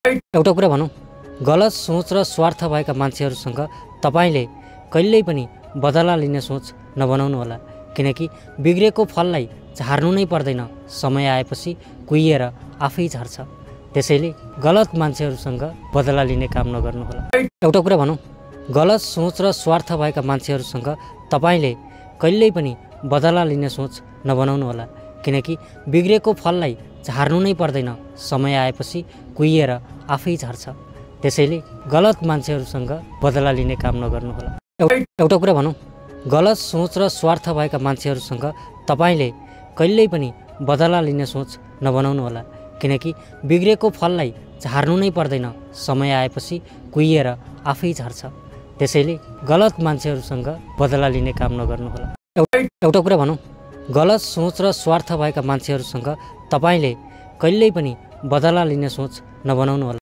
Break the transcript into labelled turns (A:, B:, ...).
A: एउटा कुरा भनौँ, गलत सोच र स्वार्थ भएका मान्छेहरूसँग तपाईँले कहिल्यै पनि बदला लिने सोच नबनाउनु होला, किनकि बिग्रेको फललाई झार्नु नै पर्दैन, समय आएपछि कुहिएर आफै झर्छ। त्यसैले गलत मान्छेहरूसँग बदला लिने काम नगर्नुहोला। एउटा कुरा भनौँ, गलत सोच र स्वार्थ भएका मान्छेहरूसँग तपाईँले कहिल्यै पनि बदला लिने सोच नबनाउनु होला, किनकि बिग्रेको फललाई झार्नु नै पर्दैन, समय आएपछि कुहिएर आफै झर्छ। त्यसैले गलत मान्छेहरूसँग बदला लिने काम नगर्नुहोला। एउटा कुरा भनौँ, गलत सोच र स्वार्थ भएका मान्छेहरूसँग तपाईँले कहिल्यै पनि बदला लिने सोच नबनाउनु होला, किनकि बिग्रेको फललाई झार्नु नै पर्दैन, समय आएपछि कुहिएर आफै झर्छ। त्यसैले गलत मान्छेहरूसँग बदला लिने काम नगर्नुहोला। एउटा कुरा भनौँ, गलत सोच र स्वार्थ भएका मान्छेहरूसँग तपाईँले कहिल्यै पनि बदला लिने सोच नबनाउनु होला।